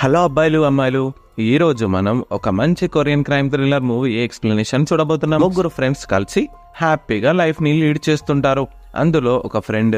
Hello అబ్బాయిలు అమ్మాయిలు, ఈ రోజు మనం ఒక మంచి Korean crime thriller movie explanation చూడబోతున్నాం. ముగ్గురు ఫ్రెండ్స్ కలిసి హ్యాపీగా లైఫ్ ని లీడ్ చేస్తుంటారు. అందులో ఒక ఫ్రెండ్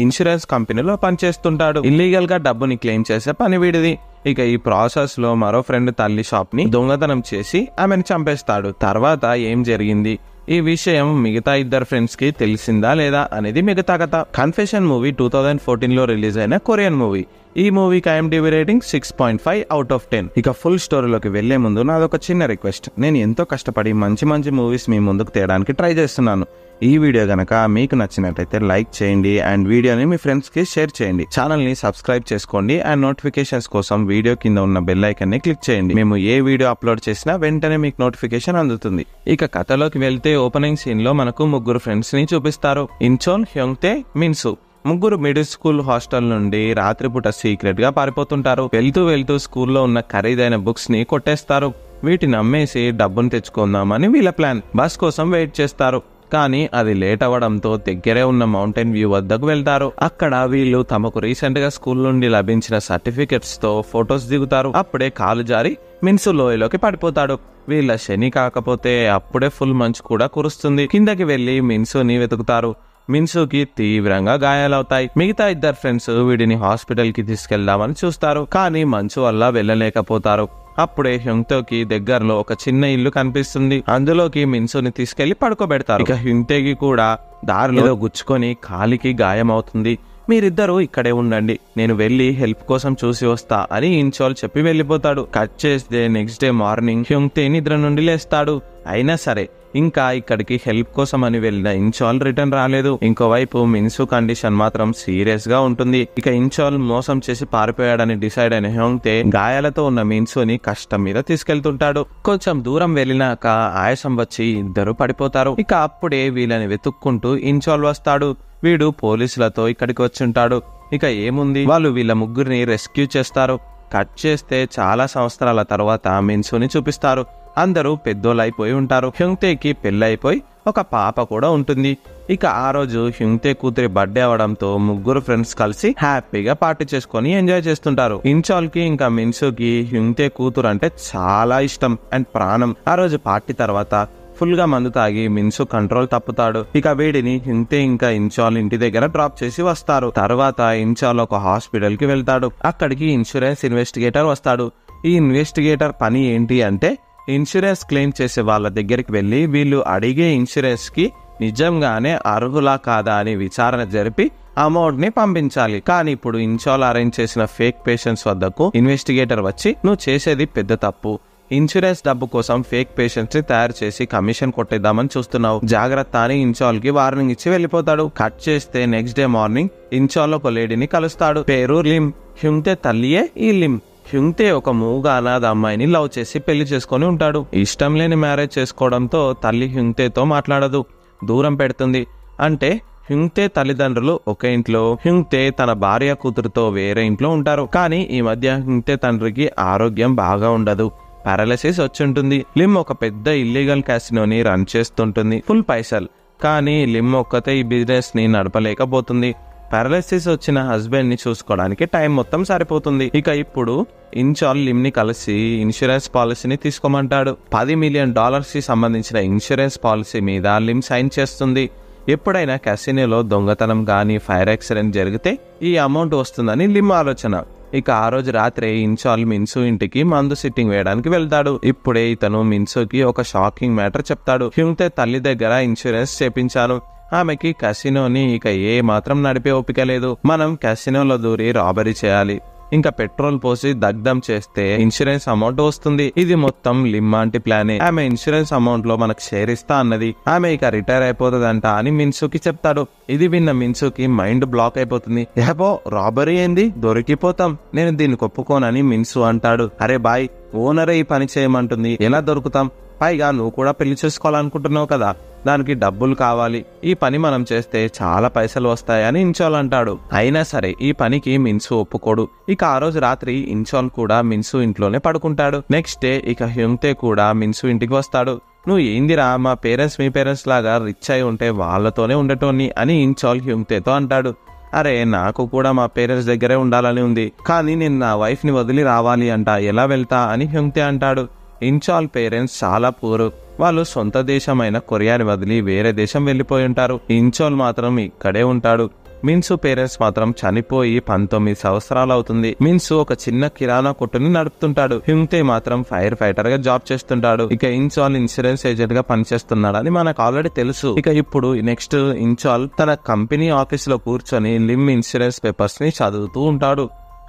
ఇన్సూరెన్స్ కంపెనీలో పనిచేస్తుంటాడు. ఇల్లీగల్ గా డబ్బుని క్లెయిమ్ చేసే పని వీడిది. ఇక ఈ ప్రాసెస్ లో మరో ఫ్రెండ్ తల్లి షాప్ ని దొంగతనం చేసి ఆమెను చంపేస్తాడు. తర్వాత ఏం జరిగింది, ఈ విషయం మిగతా ఇద్దరు ఫ్రెండ్స్ కి తెలిసిందా లేదా అనేది మిగతా కథ. కన్ఫెషన్ మూవీ 2014 లో రిలీజ్ అయిన కొరియన్ మూవీ. ఈ మూవీకి IMDb రేటింగ్ 6.5 అవుట్ ఆఫ్ 10. ఇక ఫుల్ స్టోరీలోకి వెళ్లే ముందు నాదొక చిన్న రిక్వెస్ట్. నేను ఎంతో కష్టపడి మంచి మూవీస్ మీ ముందుకు తేయడానికి ట్రై చేస్తున్నాను. ఈ వీడియో గనక మీకు నచ్చినట్లయితే లైక్ చేయండి అండ్ వీడియోని మీ ఫ్రెండ్స్ కి షేర్ చేయండి. ఛానల్ ని సబ్స్క్రైబ్ చేసుకోండి అండ్ నోటిఫికేషన్స్ కోసం వీడియో కింద ఉన్న బెల్ ఐకాన్ ని క్లిక్ చేయండి. మేము ఏ వీడియో అప్లోడ్ చేసినా వెంటనే మీకు నోటిఫికేషన్ అందుతుంది. ఇక కథలోకి వెళ్తే ఓపెనింగ్ సీన్ లో మనకు ముగ్గురు ఫ్రెండ్స్ ని చూపిస్తారు. ఇన్చోన్, హ్యోంగ్తే, మిన్సు. ముగ్గురు మిడిల్ స్కూల్ హాస్టల్ నుండి రాత్రిపూట సీక్రెట్ గా పారిపోతుంటారు. వెళ్తూ స్కూల్లో ఉన్న ఖరీదైన బుక్స్ ని కొట్టేస్తారు. వీటిని అమ్మేసి డబ్బును తెచ్చుకుందామని వీళ్ళ ప్లాన్. బస్ కోసం వెయిట్ చేస్తారు. కానీ అది లేట్ అవ్వడంతో దగ్గరే ఉన్న మౌంటైన్ వ్యూ వద్దకు వెళ్తారు. అక్కడ వీళ్ళు తమకు రీసెంట్ గా స్కూల్ నుండి లభించిన సర్టిఫికెట్స్ తో ఫొటోస్ దిగుతారు. అప్పుడే కాలు జారి మిన్సు లోయలోకి పడిపోతాడు. వీళ్ళ శని కాకపోతే అప్పుడే ఫుల్ మంచు కూడా కురుస్తుంది. కిందకి వెళ్లి మిన్సుని వెతుకుతారు. మిన్సుకి తీవ్రంగా గాయాలవుతాయి. మిగతా ఇద్దరు ఫ్రెండ్స్ వీడిని హాస్పిటల్ కి తీసుకెళ్దామని చూస్తారు. కానీ మంచు వల్ల వెళ్ళలేకపోతారు. అప్పుడే హ్యోంగ్తేకి దగ్గరలో ఒక చిన్న ఇల్లు కనిపిస్తుంది. అందులోకి మిన్సుని తీసుకెళ్లి పడుకోబెడతారు. ఇక హ్యోంగ్తేకి కూడా దారిలో గుచ్చుకొని కాలికి గాయం అవుతుంది. మీరిద్దరూ ఇక్కడే ఉండండి, నేను వెళ్లి హెల్ప్ కోసం చూసి వస్తా అని ఇన్చోల్ చెప్పి వెళ్లిపోతాడు. కట్ చేస్తే నెక్స్ట్ డే మార్నింగ్ హ్యోంగ్తే నిద్ర నుండి లేస్తాడు. అయినా సరే ఇంకా ఇక్కడికి హెల్ప్ కోసం అని వెళ్లిన ఇన్చోల్ రిటర్న్ రాలేదు. ఇంకోవైపు మిన్సు కండిషన్ మాత్రం సీరియస్ గా ఉంటుంది. ఇక ఇన్చోల్ మోసం చేసి పారిపోయాడని డిసైడ్ అయిన హ్యోంగ్తే గాయాలతో ఉన్న మిన్సుని కష్టం మీద తీసుకెళ్తుంటాడు. కొంచెం దూరం వెళ్ళినాక ఆయాసం వచ్చి ఇద్దరు పడిపోతారు. ఇక అప్పుడే వీళ్ళని వెతుక్కుంటూ ఇన్చోల్ వస్తాడు. వీడు పోలీసులతో ఇక్కడికి వచ్చుంటాడు. ఇక ఏముంది, వాళ్ళు వీళ్ళ ముగ్గురిని రెస్క్యూ చేస్తారు. కట్ చేస్తే చాలా సంవత్సరాల తర్వాత మిన్సుని చూపిస్తారు. అందరూ పెద్దోళ్ళైపోయి ఉంటారు. హ్యోంగ్తేకి పెళ్ళైపోయి ఒక పాప కూడా ఉంటుంది. ఇక ఆ రోజు హ్యోంగ్తే కూతురి బర్త్డే అవడంతో ముగ్గురు ఫ్రెండ్స్ కలిసి హ్యాపీగా పార్టీ చేసుకుని ఎంజాయ్ చేస్తుంటారు. ఇన్చోల్ కి ఇంకా మిన్సుకి హ్యోంగ్తే కూతురు అంటే చాలా ఇష్టం అండ్ ప్రాణం. ఆ రోజు పార్టీ తర్వాత ఫుల్ గా మందు తాగి మిన్సు కంట్రోల్ తప్పుతాడు. ఇక వీడిని హ్యోంగ్తే ఇంకా ఇన్చోల్ ఇంటి దగ్గర డ్రాప్ చేసి వస్తారు. తర్వాత ఇన్చోల్ ఒక హాస్పిటల్ కి వెళ్తాడు. అక్కడికి ఇన్సూరెన్స్ ఇన్వెస్టిగేటర్ వస్తాడు. ఈ ఇన్వెస్టిగేటర్ పని ఏంటి అంటే ఇన్సూరెన్స్ క్లెయిమ్ చేసే వాళ్ళ దగ్గరికి వెళ్లి వీళ్ళు అడిగే ఇన్సూరెన్స్ కి నిజంగానే అర్హులా కాదా అని విచారణ జరిపి అమౌంట్ ని పంపించాలి. కానీ ఇప్పుడు ఇన్చోల్ అరేంజ్ చేసిన ఫేక్ పేషెంట్స్ వద్దకు ఇన్వెస్టిగేటర్ వచ్చి నువ్వు చేసేది పెద్ద తప్పు, ఇన్సూరెన్స్ డబ్బు కోసం ఫేక్ పేషెంట్స్ ని తయారు చేసి కమిషన్ కొట్టేద్దామని చూస్తున్నావు, జాగ్రత్త అని ఇన్చోల్ కి వార్నింగ్ ఇచ్చి వెళ్లిపోతాడు. కట్ చేస్తే నెక్స్ట్ డే మార్నింగ్ ఇన్చోల్ ఒక లేడీని కలుస్తాడు. పేరు లిమ్. హ్యోంగ్తే తల్లియే ఈ లిమ్. హ్యోంగ్తే ఒక మూగ అనాథ అమ్మాయిని లవ్ చేసి పెళ్లి చేసుకుని ఉంటాడు. ఇష్టం లేని మ్యారేజ్ చేసుకోవడంతో తల్లి హ్యోంగ్తేతో మాట్లాడదు, దూరం పెడుతుంది. అంటే హ్యోంగ్తే తల్లిదండ్రులు ఒక ఇంట్లో, హ్యోంగ్తే తన భార్య కూతురుతో వేరే ఇంట్లో ఉంటారు. కానీ ఈ మధ్య హ్యోంగ్తే తండ్రికి ఆరోగ్యం బాగా ఉండదు, పారాలిసిస్ వచ్చుంటుంది. లిమ్ ఒక పెద్ద ఇల్లీగల్ క్యాసినోని రన్ చేస్తుంటుంది, ఫుల్ పైసలు. కానీ లిమ్ ఒక్కతే ఈ బిజినెస్ ని నడపలేకపోతుంది. పారాలిసిస్ వచ్చిన హస్బెండ్ ని చూసుకోవడానికి టైం మొత్తం సరిపోతుంది. ఇక ఇప్పుడు ఇన్చోల్ లిమ్ ని కలిసి ఇన్సూరెన్స్ పాలసీని తీసుకోమంటాడు. $10 మిలియన్ కి సంబంధించిన ఇన్సూరెన్స్ పాలసీ మీద లిమ్ సైన్ చేస్తుంది. ఎప్పుడైనా క్యాసినోలో దొంగతనం గానీ ఫైర్ యాక్సిడెంట్ జరిగితే ఈ అమౌంట్ వస్తుందని లిమ్ ఆలోచన. ఇక ఆ రోజు రాత్రి ఇన్చోల్ మిన్సు ఇంటికి మందు సిట్టింగ్ వేయడానికి వెళ్తాడు. ఇప్పుడే ఇతను మిన్సుకి ఒక షాకింగ్ మ్యాటర్ చెప్తాడు. హ్యోంగ్తే తల్లి దగ్గర ఇన్సూరెన్స్ చేపించాను, ఆమెకి క్యాసినోని ఇక ఏ మాత్రం నడిపే ఓపిక లేదు. మనం క్యాసినోలో దూరి రాబరీ చేయాలి, ఇంకా పెట్రోల్ పోసి దగ్ధం చేస్తే ఇన్సూరెన్స్ అమౌంట్ వస్తుంది. ఇది మొత్తం లిమ్ ఆంటీ ప్లానే. ఆమె ఇన్సూరెన్స్ అమౌంట్ లో మనకు షేర్ ఇస్తా అన్నది. ఆమె ఇక రిటైర్ అయిపోతుందంట అని మిన్సుకి చెప్తాడు. ఇది విన్న మిన్సుకి మైండ్ బ్లాక్ అయిపోతుంది. ఏబో రాబరీ ఏంది, దొరికిపోతాం, నేను దీన్ని ఒప్పుకోనని మిన్సు అంటాడు. అరే బాయ్, ఓనరే ఈ పని చేయమంటుంది, ఎలా దొరుకుతాం? పైగా నువ్వు కూడా పెళ్లి చేసుకోవాలనుకుంటున్నావు కదా, దానికి డబ్బులు కావాలి, ఈ పని మనం చేస్తే చాలా పైసలు వస్తాయని ఇన్చోల్ అంటాడు. అయినా సరే ఈ పనికి మిన్సు ఒప్పుకోడు. ఇక ఆ రోజు రాత్రి ఇన్చోల్ కూడా మిన్సు ఇంట్లోనే పడుకుంటాడు. నెక్స్ట్ డే ఇక హ్యోంగ్తే కూడా మిన్సు ఇంటికి వస్తాడు. నువ్వు ఏందిరా, మా పేరెంట్స్ మీ పేరెంట్స్ లాగా రిచ్ అయి ఉంటే వాళ్ళతోనే ఉండటోని అని ఇన్చోల్ హ్యోంగ్తేతో అంటాడు. అరే నాకు కూడా మా పేరెంట్స్ దగ్గరే ఉండాలని ఉంది, కానీ నేను నా వైఫ్ ని వదిలి రావాలి అంట, ఎలా వెళ్తా అని హ్యుంగ్తే అంటాడు. ఇన్చాల్ పేరెంట్స్ చాలా పూర్, వాళ్ళు సొంత దేశమైన కొరియాని వదిలి వేరే దేశం వెళ్లిపోయి ఉంటారు. ఇన్చాల్ మాత్రం ఇక్కడే ఉంటాడు. మిన్సు పేరెంట్స్ మాత్రం చనిపోయి 19 సంవత్సరాలు అవుతుంది. మిన్సు ఒక చిన్న కిరాణా కొట్టుని నడుపుతుంటాడు. హ్యుంగ్తే మాత్రం ఫైర్ ఫైటర్ గా జాబ్ చేస్తుంటాడు. ఇక ఇన్చాల్ ఇన్సూరెన్స్ ఏజెంట్ గా పనిచేస్తున్నాడని మనకు ఆల్రెడీ తెలుసు. ఇక ఇప్పుడు నెక్స్ట్ ఇన్చాల్ తన కంపెనీ ఆఫీస్ లో కూర్చొని లిమ్ ఇన్సూరెన్స్ పేపర్స్ ని చదువుతూ ఉంటాడు.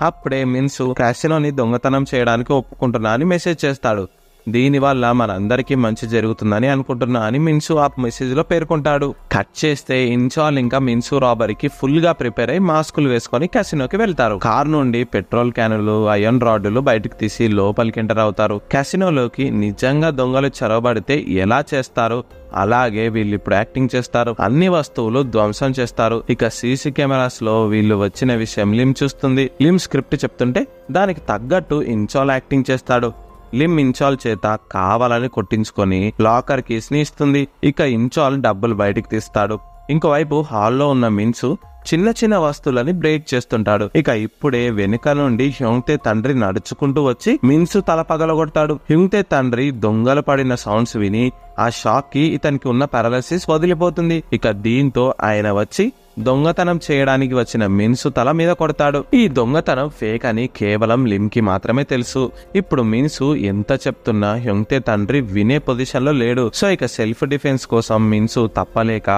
అప్పుడే మిన్సు క్యాసినోని దొంగతనం చేయడానికి ఒప్పుకుంటున్నా అని మెసేజ్ చేస్తాడు. దీనివల్ల మనందరికీ మంచి జరుగుతుందని అనుకుంటున్నా అని మిన్సు ఆ మెసేజ్ లో పేర్కొంటాడు. కట్ చేస్తే ఇన్చాల్ ఇంకా మిన్సు రాబరీకి ఫుల్ గా ప్రిపేర్ అయి మాస్కులు వేసుకుని క్యాసినోకి వెళ్తారు. కార్ నుండి పెట్రోల్ క్యానులు, ఐరన్ రాడ్లు బయటకు తీసి లోపలికి ఎంటర్ అవుతారు. క్యాసినోలోకి నిజంగా దొంగలు చొరబడితే ఎలా చేస్తారో అలాగే వీళ్ళు ఇప్పుడు యాక్టింగ్ చేస్తారు. అన్ని వస్తువులు ధ్వంసం చేస్తారు. ఇక సీసీ కెమెరాస్ లో వీళ్ళు వచ్చిన విషయం లిమ్ చూస్తుంది. లిమ్ స్క్రిప్ట్ చెప్తుంటే దానికి తగ్గట్టు ఇన్చాల్ యాక్టింగ్ చేస్తాడు. లిమ్ ఇన్చాల్ చేత కావాలని కొట్టించుకొని లాకర్ కీస్ ని ఇస్తుంది. ఇక ఇన్చాల్ డబ్బులు బయటికి తీస్తాడు. ఇంకోవైపు హాల్లో ఉన్న మిన్సు చిన్న చిన్న వస్తువులని బ్రేక్ చేస్తుంటాడు. ఇక ఇప్పుడే వెనుక నుండి హ్యుంగ్తే తండ్రి నడుచుకుంటూ వచ్చి మిన్సు తల పగలగొడతాడు. హ్యుంగ్తే తండ్రి దొంగలు పడిన సౌండ్స్ విని ఆ షాక్ కి ఇతనికి ఉన్న పారాలిసిస్ వదిలిపోతుంది. ఇక దీంతో ఆయన వచ్చి దొంగతనం చేయడానికి వచ్చిన మిన్సు తల మీద కొడతాడు. ఈ దొంగతనం ఫేక్ అని కేవలం లిమ్ కి మాత్రమే తెలుసు. ఇప్పుడు మిన్సు ఎంత చెప్తున్నా హ్యుంగ్తే తండ్రి వినే పొజిషన్ లో లేడు. సో ఇక సెల్ఫ్ డిఫెన్స్ కోసం మిన్సు తప్పలేక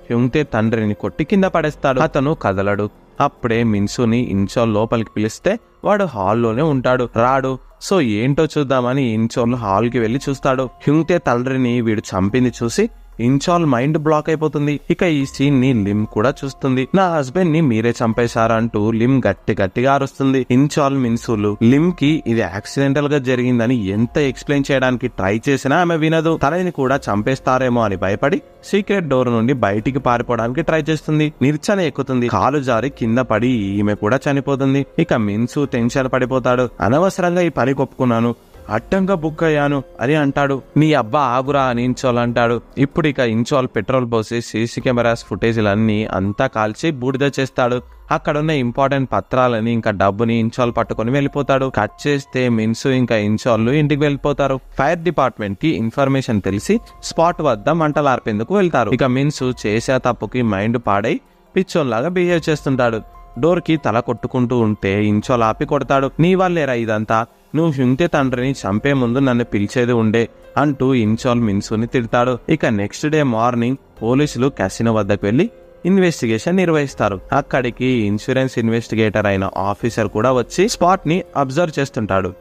హ్యుంగ్తే తండ్రిని కొట్టి కింద పడేస్తాడు. అతను కదలడు. అప్పుడే మిన్సుని ఇన్చాల్ లోపలికి పిలిస్తే వాడు హాల్లోనే ఉంటాడు, రాడు. సో ఏంటో చూద్దామని ఇన్చాల్ హాల్ కి వెళ్లి చూస్తాడు. హ్యుంగ్తే తండ్రిని వీడు చంపింది చూసి ఇన్చాల్ మైండ్ బ్లాక్ అయిపోతుంది. ఇక ఈ సీన్ ని లిమ్ కూడా చూస్తుంది. నా హస్బెండ్ ని మీరే చంపేశారంటూ లిమ్ గట్టిగా అరుస్తుంది. ఇన్చాల్ మిన్సులు లిమ్ కి ఇది యాక్సిడెంటల్ గా జరిగిందని ఎంత ఎక్స్ప్లెయిన్ చేయడానికి ట్రై చేసినా ఆమె వినదు. తనని కూడా చంపేస్తారేమో అని భయపడి సీక్రెట్ డోర్ నుండి బయటికి పారిపోవడానికి ట్రై చేస్తుంది. నిర్చన ఎక్కుతుంది. కాలు జారి కింద పడి ఈమె కూడా చనిపోతుంది. ఇక మిన్సు టెన్షన్ పడిపోతాడు. అనవసరంగా ఈ పని కొప్పుకున్నాను, అడ్డంగా బుక్ అయ్యాను అని అంటాడు. నీ అబ్బా ఆగురా అని ఇన్చాల్ అంటాడు. ఇప్పుడు ఇక ఇన్చాల్ పెట్రోల్ పోసి సీసీ కెమెరాస్ ఫుటేజ్లన్నీ అంతా కాల్చి బూడిద చేస్తాడు. అక్కడున్న ఇంపార్టెంట్ పత్రాలని ఇంకా డబ్బుని ఇన్చాల్ పట్టుకుని వెళ్ళిపోతాడు. కట్ చేస్తే మిన్సు ఇంకా ఇన్చాల్ ఇంటికి వెళ్ళిపోతారు. ఫైర్ డిపార్ట్మెంట్ కి ఇన్ఫర్మేషన్ తెలిసి స్పాట్ వద్ద మంటలార్పేందుకు వెళ్తారు. ఇక మిన్సు చేసే తప్పుకి మైండ్ పాడై పిచ్చోన్లాగా బిహేవ్ చేస్తుంటాడు. డోర్ కి తల కొట్టుకుంటూ ఉంటే ఇన్చాల్ ఆపి కొడతాడు. నీ వల్లేరా ఇదంతా, నువ్వు హ్యుంగ్తే తండ్రిని చంపే ముందు నన్ను పిలిచేది ఉండే అంటూ ఇన్చాల్ మిన్సుని తిడతాడు. ఇక నెక్స్ట్ డే మార్నింగ్ పోలీసులు క్యాసినో వద్దకు వెళ్లి ఇన్వెస్టిగేషన్ నిర్వహిస్తారు. అక్కడికి ఇన్సూరెన్స్ ఇన్వెస్టిగేటర్ అయిన ఆఫీసర్ కూడా వచ్చి స్పాట్ ని అబ్జర్వ్ చేస్తుంటాడు.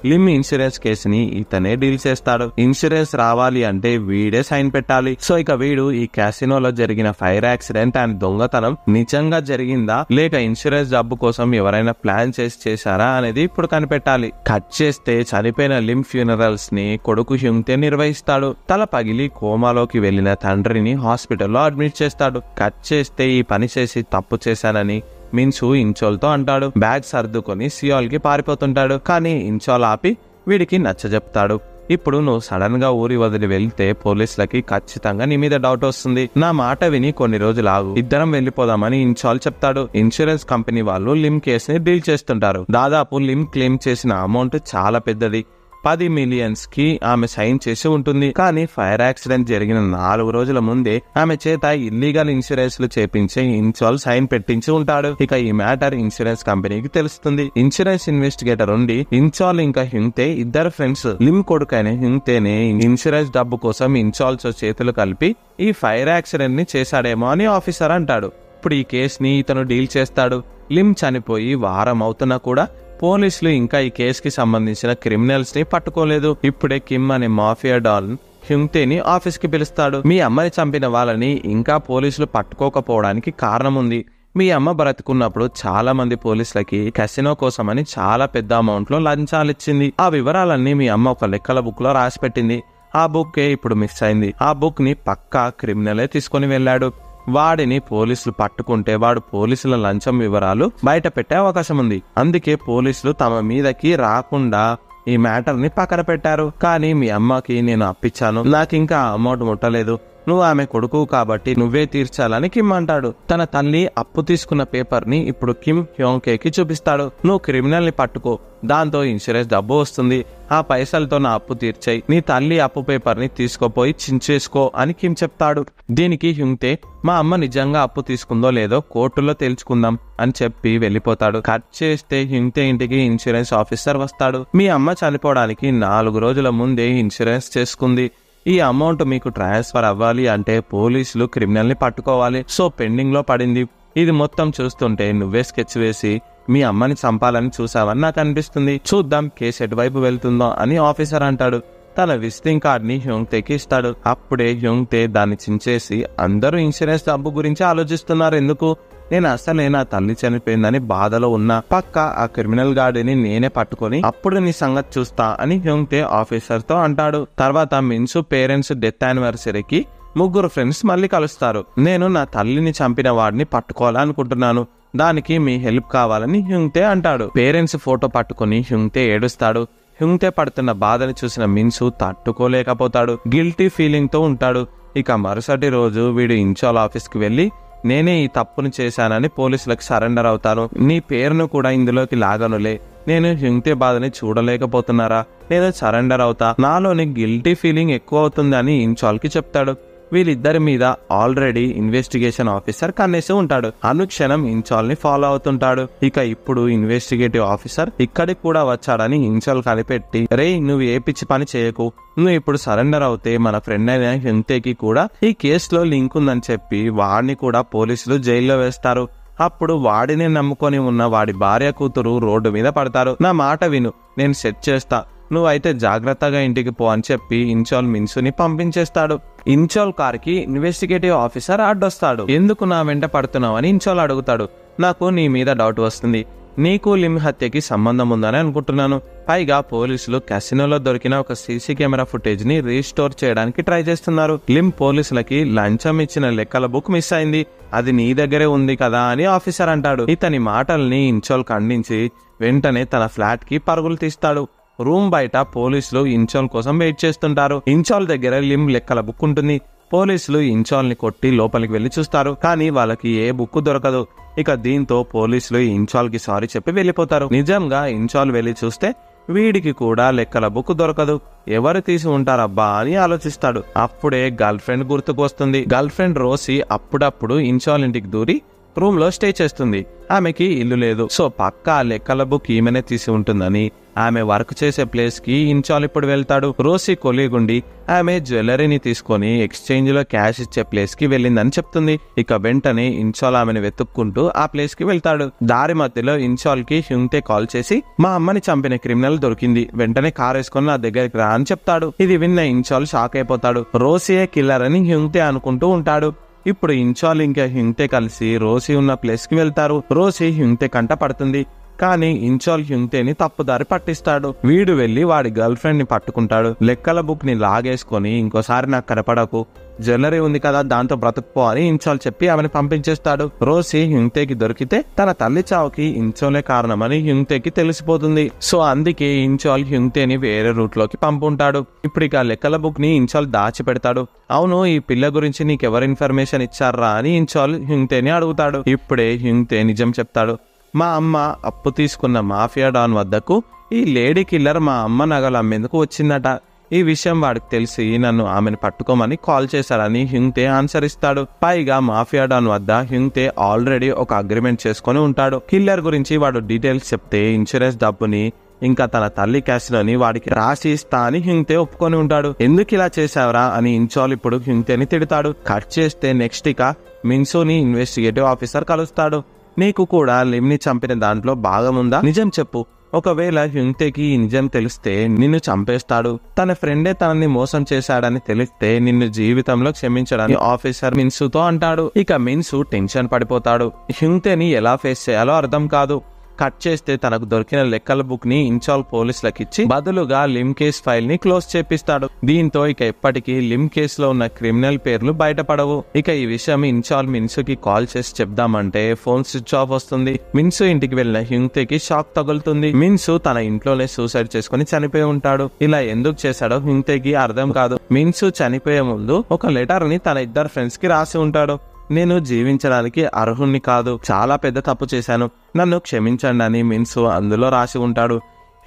లిమ్ ఇన్సూరెన్స్ కేసుని ఇతనే డీల్ చేస్తాడు. ఇన్సూరెన్స్ రావాలి అంటే వీడే సైన్ పెట్టాలి. సో ఇక వీడు ఈ క్యాసినోలో జరిగిన ఫైర్ యాక్సిడెంట్ అండ్ దొంగతనం నిజంగా జరిగిందా లేక ఇన్సూరెన్స్ డబ్బు కోసం ఎవరైనా ప్లాన్ చేశారా అనేది ఇప్పుడు కనిపెట్టాలి. కట్ చేస్తే చనిపోయిన లిమ్ ఫ్యూనరల్స్ ని కొడుకు హ్యుంగ్తే నిర్వహిస్తాడు. తల పగిలి కోమాలోకి వెళ్లిన తండ్రిని హాస్పిటల్లో అడ్మిట్ చేస్తాడు. కట్ చేస్తే ఈ పని చేసి తప్పు చేశానని మిన్సు ఇన్చాల్ తో అంటాడు. బ్యాగ్ సర్దుకొని సియాల్ కి పారిపోతుంటాడు. కానీ ఇన్చాల్ ఆపి వీడికి నచ్చజెప్తాడు. ఇప్పుడు నువ్వు సడన్ గా ఊరి వదిలి వెళ్తే పోలీసులకి ఖచ్చితంగా నీ మీద డౌట్ వస్తుంది. నా మాట విని కొన్ని రోజులు ఆగు, ఇద్దరం వెళ్లిపోదామని ఇన్చాల్ చెప్తాడు. ఇన్సూరెన్స్ కంపెనీ వాళ్ళు లిమ్ కేసుని డీల్ చేస్తుంటారు. దాదాపు లిమ్ క్లెయిమ్ చేసిన అమౌంట్ చాలా పెద్దది. 10 మిలియన్స్ కి ఆమె సైన్ చేసి ఉంటుంది. కానీ ఫైర్ యాక్సిడెంట్ జరిగిన 4 రోజుల ముందే ఆమె చేత ఇల్లీగల్ ఇన్సూరెన్స్ లు చేపించి ఇన్చాల్ సైన్ పెట్టించి ఉంటాడు. ఇక ఈ మ్యాటర్ ఇన్సూరెన్స్ కంపెనీకి తెలుస్తుంది. ఇన్సూరెన్స్ ఇన్వెస్టిగేటర్ ఉండి ఇన్చాల్ ఇంకా హ్యుంగ్తే ఇద్దరు ఫ్రెండ్స్ లిమ్ కొడుకైన హ్యుంగ్తేనే ఇన్సూరెన్స్ డబ్బు కోసం ఇన్చాల్ తో చేతులు కలిపి ఈ ఫైర్ యాక్సిడెంట్ ని చేశాడేమో అని ఆఫీసర్ అంటాడు. ఇప్పుడు ఈ కేసుని ఇతను డీల్ చేస్తాడు. లిమ్ చనిపోయి వారం అవుతున్నా కూడా పోలీసులు ఇంకా ఈ కేసుకి సంబంధించిన క్రిమినల్స్ ని పట్టుకోలేదు. ఇప్పుడే కిమ్ అనే మాఫియా డాన్ హ్యుంగ్తేని ఆఫీస్ కి పిలుస్తాడు. మీ అమ్మని చంపిన వాళ్ళని ఇంకా పోలీసులు పట్టుకోకపోవడానికి కారణం ఉంది. మీ అమ్మ బ్రతుకున్నప్పుడు చాలా మంది పోలీసులకి కసినో కోసమని చాలా పెద్ద అమౌంట్ లో లంచాలు ఇచ్చింది. ఆ వివరాలన్నీ మీ అమ్మ ఒక లెక్కల బుక్ లో రాసి పెట్టింది. ఆ బుక్ ఇప్పుడు మిస్ అయింది. ఆ బుక్ ని పక్కా క్రిమినలే తీసుకుని వెళ్ళాడు. వాడిని పోలీసులు పట్టుకుంటే వాడు పోలీసుల లంచం వివరాలు బయట పెట్టే అవకాశం ఉంది. అందుకే పోలీసులు తమ మీదకి రాకుండా ఈ మ్యాటర్ ని పక్కన పెట్టారు. కానీ మీ అమ్మకి నేను అప్పించాను, నాకు ఇంకా అమౌంట్ ముట్టలేదు, నువ్వు ఆమె కొడుకు కాబట్టి నువ్వే తీర్చాలని కిమ్ అంటాడు. తన తల్లి అప్పు తీసుకున్న పేపర్ ని ఇప్పుడు కిమ్ హ్యోంకేకి చూపిస్తాడు. నువ్వు క్రిమినల్ ని పట్టుకో, దాంతో ఇన్సూరెన్స్ డబ్బు వస్తుంది, ఆ పైసలతో నా అప్పు తీర్చాయి, నీ తల్లి అప్పు పేపర్ ని తీసుకుపోయి చించేసుకో అని కిమ్ చెప్తాడు. దీనికి హ్యుంగ్తే మా అమ్మ నిజంగా అప్పు తీసుకుందో లేదో కోర్టులో తేల్చుకుందాం అని చెప్పి వెళ్ళిపోతాడు. కట్ చేస్తే హ్యుంగ్తే ఇంటికి ఇన్సూరెన్స్ ఆఫీసర్ వస్తాడు. మీ అమ్మ చనిపోవడానికి 4 రోజుల ముందే ఇన్సూరెన్స్ చేసుకుంది, ఈ అమౌంట్ మీకు ట్రాన్స్ఫర్ అవ్వాలి అంటే పోలీసులు క్రిమినల్ ని పట్టుకోవాలి, సో పెండింగ్ లో పడింది. ఇది మొత్తం చూస్తుంటే నువ్వే స్కెచ్ వేసి మీ అమ్మని చంపాలని చూసావని నాకు అనిపిస్తుంది, చూద్దాం కేసు ఎటువైపు వెళ్తుందో అని ఆఫీసర్ అంటాడు. తన విజిటింగ్ కార్డ్ ని హ్యోంగ్తేకి ఇస్తాడు. అప్పుడే హ్యోంగ్తే దాన్ని చించేసి, అందరూ ఇన్సూరెన్స్ డబ్బు గురించి ఆలోచిస్తున్నారు ఎందుకు, నేను అసలే నా తల్లి చనిపోయిందని బాధలో ఉన్నా, పక్క ఆ క్రిమినల్ గార్డుని నేనే పట్టుకొని అప్పుడు నీ సంగతి చూస్తా అని హ్యోంగ్తే ఆఫీసర్ తో అంటాడు. తర్వాత మిన్సు పేరెంట్స్ డెత్ యానివర్సరీకి 3 ఫ్రెండ్స్ మళ్ళీ కలుస్తారు. నేను నా తల్లిని చంపిన వాడిని పట్టుకోవాలనుకుంటున్నాను, దానికి మీ హెల్ప్ కావాలని హ్యుంగ్తే అంటాడు. పేరెంట్స్ ఫోటో పట్టుకుని హ్యుంగ్తే ఏడుస్తాడు. హ్యుంగ్తే పడుతున్న బాధని చూసిన మిన్సు తట్టుకోలేకపోతాడు, గిల్టీ ఫీలింగ్ తో ఉంటాడు. ఇక మరుసటి రోజు వీడు ఇన్చాల్ ఆఫీస్ కి వెళ్లి, నేనే ఈ తప్పును చేశానని పోలీసులకు సరెండర్ అవుతాను, నీ పేరును కూడా ఇందులోకి లాగనులే, నేను హ్యుంగ్తే బాధని చూడలేకపోతున్నారా, నేను సరెండర్ అవుతా, నాలోని గిల్టీ ఫీలింగ్ ఎక్కువ అవుతుంది అని ఇన్చాల్ కి చెప్తాడు. వీళ్ళిద్దరి మీద ఆల్రెడీ ఇన్వెస్టిగేషన్ ఆఫీసర్ కన్నేసి ఉంటాడు. అనుక్షణం ఇన్చాల్ ని ఫాలో అవుతుంటాడు. ఇక ఇప్పుడు ఇన్వెస్టిగేటివ్ ఆఫీసర్ ఇక్కడికి కూడా వచ్చాడని ఇన్చాల్ కనిపెట్టి, రే నువ్వు ఏ పిచ్చి పని చేయకు, నువ్వు ఇప్పుడు సరెండర్ అవుతే మన ఫ్రెండ్ అయిన హ్యుంగ్తేకి కూడా ఈ కేసులో లింక్ ఉందని చెప్పి వాడిని కూడా పోలీసులు జైల్లో వేస్తారు. అప్పుడు వాడిని నమ్ముకొని ఉన్న వాడి భార్య కూతురు రోడ్డు మీద పడతారు. నా మాట విను, నేను సెట్ చేస్తా, నువ్వైతే జాగ్రత్తగా ఇంటికి పో అని చెప్పి ఇన్చాల్ మిన్సుని పంపించేస్తాడు. ఇన్చాల్ కార్ కి ఇన్వెస్టిగేటివ్ ఆఫీసర్ అడ్డొస్తాడు. ఎందుకు నా వెంట పడుతున్నావు అని ఇన్చాల్ అడుగుతాడు. నాకు నీ మీద డౌట్ వస్తుంది, నీకు లిమ్ హత్యకి సంబంధం ఉందని అనుకుంటున్నాను, పైగా పోలీసులు క్యాసినోలో దొరికిన ఒక సీసీ కెమెరా ఫుటేజ్ ని రీస్టోర్ చేయడానికి ట్రై చేస్తున్నారు, లిమ్ పోలీసులకి లంచం ఇచ్చిన లెక్కల బుక్ మిస్ అయింది, అది నీ దగ్గరే ఉంది కదా అని ఆఫీసర్ అంటాడు. ఇతని మాటల్ని ఇన్చాల్ ఖండించి వెంటనే తన ఫ్లాట్ కి పరుగులు తీస్తాడు. రూమ్ బయట పోలీసులు ఇన్చాల్ కోసం వెయిట్ చేస్తుంటారు. ఇన్చాల్ దగ్గర లిమ్ లెక్కల బుక్ ఉంటుంది. పోలీసులు ఇన్చాల్ ని కొట్టి లోపలికి వెళ్లి చూస్తారు, కానీ వాళ్ళకి ఏ బుక్ దొరకదు. ఇక దీంతో పోలీసులు ఇన్చాల్ కి సారీ చెప్పి వెళ్లిపోతారు. నిజంగా ఇన్చాల్ వెళ్లి చూస్తే వీడికి కూడా లెక్కల బుక్ దొరకదు, ఎవరు తీసి ఉంటారబ్బా అని ఆలోచిస్తాడు. అప్పుడే గర్ల్ ఫ్రెండ్ గుర్తుకు వస్తుంది. గర్ల్ ఫ్రెండ్ రోసి అప్పుడప్పుడు ఇన్చాల్ ఇంటికి దూరి రూమ్ లో స్టే చేస్తుంది. ఆమెకి ఇల్లు లేదు, సో పక్కా లెక్కల బుక్ ఈమెనే తీసి ఉంటుందని ఆమె వర్క్ చేసే ప్లేస్ కి ఇన్చాల్ ఇప్పుడు వెళ్తాడు. రోసి కొలీగుండి ఆమె జ్యువెలరీని తీసుకొని ఎక్స్చేంజ్ లో క్యాష్ ఇచ్చే ప్లేస్ కి వెళ్ళిందని చెప్తుంది. ఇక వెంటనే ఇన్చాల్ ఆమెను వెతుక్కుంటూ ఆ ప్లేస్ కి వెళ్తాడు. దారి మధ్యలో ఇన్చాల్ కి హ్యుంగ్తే కాల్ చేసి, మా అమ్మని చంపిన క్రిమినల్ దొరికింది, వెంటనే కార్ వేసుకుని నా దగ్గరికి రా అని చెప్తాడు. ఇది విన్న ఇన్చాల్ షాక్ అయిపోతాడు. రోసియే కిల్లర్ అని హ్యుంగ్తే అనుకుంటూ ఉంటాడు. ఇప్పుడు ఇన్చాల్ ఇంకా హ్యుంగ్తే కలిసి రోసి ఉన్న ప్లేస్ కి వెళ్తారు. రోసి హ్యుంగ్తే కంట పడుతుంది, కానీ ఇన్చాల్ హ్యుంగ్తేని తప్పుదారి పట్టిస్తాడు. వీడు వెళ్లి వాడి గర్ల్ ఫ్రెండ్ ని పట్టుకుంటాడు. లెక్కల బుక్ ని లాగేసుకొని, ఇంకోసారి నాకు కనపడకు, జ్యువెలరీ ఉంది కదా దాంతో బ్రతుకుపో అని ఇన్చాల్ చెప్పి ఆమెను పంపించేస్తాడు. రోసి హ్యుంగ్తేకి దొరికితే తన తల్లి చావుకి ఇన్చాలే కారణమని హ్యుంగ్తేకి తెలిసిపోతుంది. సో అందుకే ఇన్చాల్ హ్యుంగ్తేని వేరే రూట్ లోకి పంపుంటాడు. ఇప్పుడు ఇక లెక్కల బుక్ ని ఇన్చాల్ దాచి పెడతాడు. అవును, ఈ పిల్ల గురించి నీకెవరు ఇన్ఫర్మేషన్ ఇచ్చారా అని ఇన్చాల్ హ్యుంగ్తేని అడుగుతాడు. ఇప్పుడే హ్యుంగ్తే నిజం చెప్తాడు. మా అమ్మ అప్పు తీసుకున్న మాఫియా డాన్ వద్దకు ఈ లేడీ కిల్లర్ మా అమ్మ నగలు అమ్మేందుకు వచ్చిందట, ఈ విషయం వాడికి తెలిసి నన్ను ఆమెను పట్టుకోమని కాల్ చేశాడని హ్యుంగ్తే ఆన్సర్ ఇస్తాడు. పైగా మాఫియా డాన్ వద్ద హ్యుంగ్తే ఆల్రెడీ ఒక అగ్రిమెంట్ చేసుకుని ఉంటాడు. కిల్లర్ గురించి వాడు డీటెయిల్స్ చెప్తే ఇన్సూరెన్స్ డబ్బుని ఇంకా తన తల్లి క్యాష్లోని వాడికి రాసి ఇస్తా అని హ్యుంగ్తే ఒప్పుకొని ఉంటాడు. ఎందుకు ఇలా చేశావరా అని ఇన్చాల్ ఇప్పుడు హ్యుంగ్తేని తిడతాడు. కట్ చేస్తే నెక్స్ట్ ఇక మిన్సుని ఇన్వెస్టిగేటివ్ ఆఫీసర్ కలుస్తాడు. నీకు కూడా లిమ్ ని చంపిన దాంట్లో భాగం ఉందా, నిజం చెప్పు, ఒకవేళ హ్యుంగ్తేకి ఈ నిజం తెలిస్తే నిన్ను చంపేస్తాడు, తన ఫ్రెండే తనని మోసం చేశాడని తెలిస్తే నిన్ను జీవితంలో క్షమించడానికి ఆఫీసర్ మిన్సుతో అంటాడు. ఇక మిన్సు టెన్షన్ పడిపోతాడు. హ్యుంగ్తేని ఎలా ఫేస్ చేయాలో అర్థం కాదు. కట్ చేస్తే తనకు దొరికిన లెక్కల బుక్ ని ఇన్చాల్ పోలీసులకు ఇచ్చి బదులుగా లిమ్ కేస్ ఫైల్ ని క్లోజ్ చేపిస్తాడు. దీంతో ఇక ఎప్పటికీ లిమ్ కేసులో ఉన్న క్రిమినల్ పేర్లు బయటపడవు. ఇక ఈ విషయం ఇన్చాల్ మిన్సుకి కాల్ చేసి చెప్దామంటే ఫోన్ స్విచ్ ఆఫ్ వస్తుంది. మిన్సు ఇంటికి వెళ్లిన హ్యుంగ్తేకి షాక్ తగులుతుంది. మిన్సు తన ఇంట్లోనే సూసైడ్ చేసుకుని చనిపోయి ఉంటాడు. ఇలా ఎందుకు చేశాడో హ్యుంగ్తేకి అర్థం కాదు. మిన్సు చనిపోయే ముందు ఒక లెటర్ ని తన ఇద్దరు ఫ్రెండ్స్ కి రాసి ఉంటాడు. నేను జీవించడానికి అర్హుణ్ణి కాదు, చాలా పెద్ద తప్పు చేశాను, నన్ను క్షమించండి అని మిన్సు అందులో రాసి ఉంటాడు.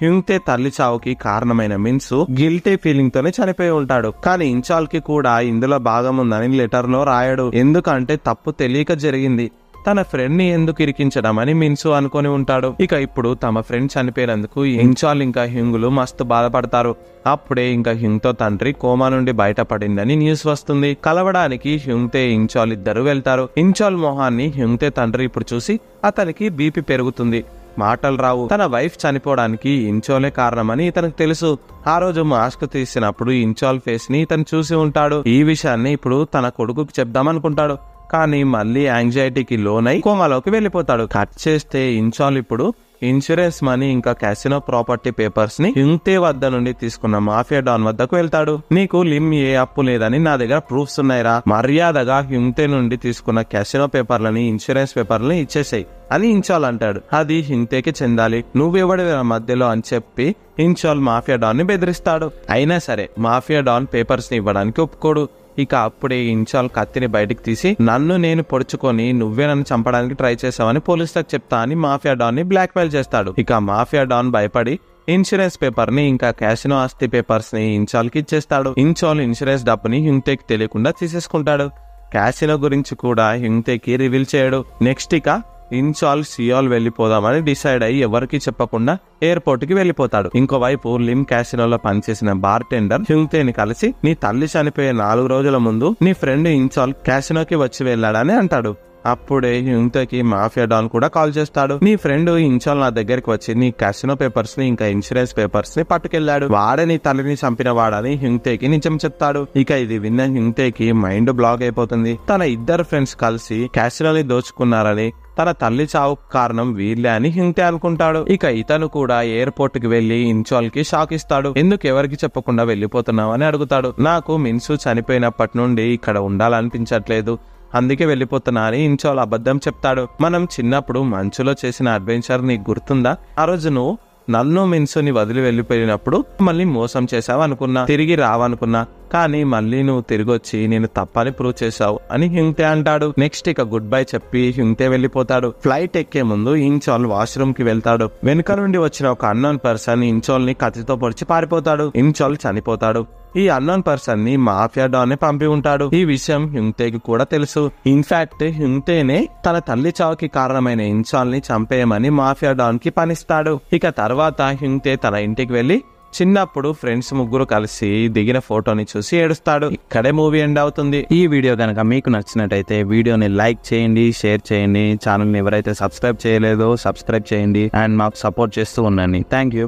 హ్యుంగ్తే తల్లి చావుకి కారణమైన మిన్సు గిల్టీ ఫీలింగ్ తోనే చనిపోయి ఉంటాడు. కానీ ఇన్చాల్ కి కూడా ఇందులో భాగం ఉందని లెటర్ లో రాయడు. ఎందుకంటే తప్పు తెలియక జరిగింది, తన ఫ్రెండ్ ని ఎందుకు ఇరికించడం అని మిన్సు అనుకుని ఉంటాడు. ఇక ఇప్పుడు తమ ఫ్రెండ్ చనిపోయినందుకు ఇన్చాల్ ఇంకా హ్యుంగులు మస్తు బాధపడతారు. అప్పుడే ఇంకా హ్యుంగ్తో తండ్రి కోమా నుండి బయటపడిందని న్యూస్ వస్తుంది. కలవడానికి హ్యుంగ్తే ఇన్చాల్ ఇద్దరు వెళ్తారు. ఇన్చాల్ మొహాన్ని హ్యుంగ్తే తండ్రి ఇప్పుడు చూసి అతనికి బీపీ పెరుగుతుంది, మాటలు రావు. తన వైఫ్ చనిపోవడానికి ఇన్చాలే కారణమని ఇతనికి తెలుసు. ఆ రోజు మాస్క్ తీసినప్పుడు ఇన్చాల్ ఫేస్ ని ఇతను చూసి ఉంటాడు. ఈ విషయాన్ని ఇప్పుడు తన కొడుకుకి చెప్దామనుకుంటాడు. కానీ మళ్ళీ యాంగ్జైటీకి లోనై కోమాలోకి వెళ్ళిపోతాడు. కట్ చేస్తే ఇన్చాల్ ఇప్పుడు ఇన్సూరెన్స్ మనీ ఇంకా క్యాసినో ప్రాపర్టీ పేపర్స్ ని హ్యుంగ్తే వద్ద నుండి తీసుకున్న మాఫియా డాన్ వద్దకు వెళ్తాడు. నీకు లిమ్ ఏ అప్పు లేదని నా దగ్గర ప్రూఫ్స్ ఉన్నాయిరా, మర్యాదగా హ్యుంగ్తే నుండి తీసుకున్న క్యాసినో పేపర్లని ఇన్సూరెన్స్ పేపర్లని ఇచ్చేసాయి అని ఇన్చాల్ అంటాడు. అది హ్యుంగ్తేకి చెందాలి, నువ్వెవడి మధ్యలో అని చెప్పి ఇన్చాల్ మాఫియా డాన్ ని బెదిరిస్తాడు. అయినా సరే మాఫియా డాన్ పేపర్స్ ని ఇవ్వడానికి ఒప్పుకోడు. ఇక అప్పుడే ఇన్చాల్ కత్తిని బయటికి తీసి నన్ను నేను పొడుచుకొని నువ్వే నన్ను చంపడానికి ట్రై చేసావని పోలీసులకు చెప్తా అని మాఫియా డాన్ ని బ్లాక్ మెయిల్ చేస్తాడు. ఇక మాఫియా డాన్ భయపడి ఇన్సూరెన్స్ పేపర్ ని ఇంకా క్యాసినో ఆస్తి పేపర్స్ ని ఇన్చాల్ కి ఇచ్చేస్తాడు. ఇన్చాల్ ఇన్సూరెన్స్ డబ్బుని హ్యుంగ్తేకి తెలియకుండా తీసేసుకుంటాడు. క్యాసినో గురించి కూడా హ్యుంగ్తేకి రివీల్ చేయడు. నెక్స్ట్ ఇక ఇన్చాల్ సియోల్ వెళ్లిపోదామని డిసైడ్ అయ్యి ఎవరికి చెప్పకుండా ఎయిర్పోర్ట్ కి వెళ్లిపోతాడు. ఇంకోవైపు లిమ్ క్యాసినోలో పనిచేసిన బార్ టెండర్ హ్యుంగ్తేని కలిసి నీ తల్లి చనిపోయే 4 రోజుల ముందు నీ ఫ్రెండ్ ఇన్చాల్ క్యాసినోకి వచ్చి వెళ్ళాడని అంటాడు. అప్పుడే హ్యుంగ్తేకి మాఫియా డాన్ కూడా కాల్ చేస్తాడు. నీ ఫ్రెండ్ ఇన్చాల్ నా దగ్గరికి వచ్చి నీ క్యాసినో పేపర్స్ ని ఇంకా ఇన్సూరెన్స్ పేపర్స్ ని పట్టుకెళ్లాడు, వాడే నీ తల్లిని చంపిన వాడని హ్యుంగ్తేకి నిజం చెప్తాడు. ఇక ఇది విన్న హ్యుంగ్తేకి మైండ్ బ్లాక్ అయిపోతుంది. తన ఇద్దరు ఫ్రెండ్స్ కలిసి క్యాసినోని దోచుకున్నారని, తన తల్లి చావు కారణం వీళ్ళే అని హ్యుంగ్తే అనుకుంటాడు. ఇక ఇతను కూడా ఎయిర్పోర్ట్ కి వెళ్లి ఇన్చాల్ కి షాక్ ఇస్తాడు. ఎందుకు ఎవరికి చెప్పకుండా వెళ్లిపోతున్నావు అని అడుగుతాడు. నాకు మిన్సు చనిపోయినప్పటి నుండి ఇక్కడ ఉండాలనిపించట్లేదు, అందుకే వెళ్లిపోతున్నా అని ఇన్చాల్ అబద్ధం చెప్తాడు. మనం చిన్నప్పుడు మంచులో చేసిన అడ్వెంచర్ నీకు గుర్తుందా? ఆ రోజు నువ్వు నన్ను మిన్సుని వదిలి వెళ్లిపోయినప్పుడు మళ్ళీ మోసం చేసావు అనుకున్నా, తిరిగి రావనుకున్నా, కానీ మళ్ళీ నువ్వు తిరిగి వచ్చి నేను తప్పని ప్రూవ్ చేసావు అని హ్యుంగ్తే అంటాడు. నెక్స్ట్ ఇక గుడ్ బై చెప్పి హ్యుంగ్తే వెళ్లిపోతాడు. ఫ్లైట్ ఎక్కే ముందు ఇన్చాల్ వాష్రూమ్ కి వెళ్తాడు. వెనుక నుండి వచ్చిన ఒక అన్నోన్ పర్సన్ ఇన్చాల్ ని కత్తితో పొడిచి పారిపోతాడు. ఇన్చాల్ చనిపోతాడు. ఈ అన్నోన్ పర్సన్ ని మాఫియా డాన్ ని పంపి ఉంటాడు. ఈ విషయం హ్యుంగ్తేకి కూడా తెలుసు. ఇన్ఫాక్ట్ హ్యుంగ్తేనే తన తల్లి చావుకి కారణమైన ఇన్చాల్ ని చంపేయమని మాఫియా డాన్ కి పనిస్తాడు. ఇక తర్వాత హ్యుంగ్తే తన ఇంటికి వెళ్లి చిన్నప్పుడు ఫ్రెండ్స్ ముగ్గురు కలిసి దిగిన ఫోటోని చూసి ఏడుస్తాడు. ఇక్కడే మూవీ ఎండ్ అవుతుంది. ఈ వీడియో కనుక మీకు నచ్చినట్టయితే వీడియోని లైక్ చేయండి, షేర్ చేయండి. ఛానల్ ని ఎవరైతే సబ్స్క్రైబ్ చేయలేదో సబ్స్క్రైబ్ చేయండి అండ్ మాకు సపోర్ట్ చేస్తూ ఉండండి. Thank you.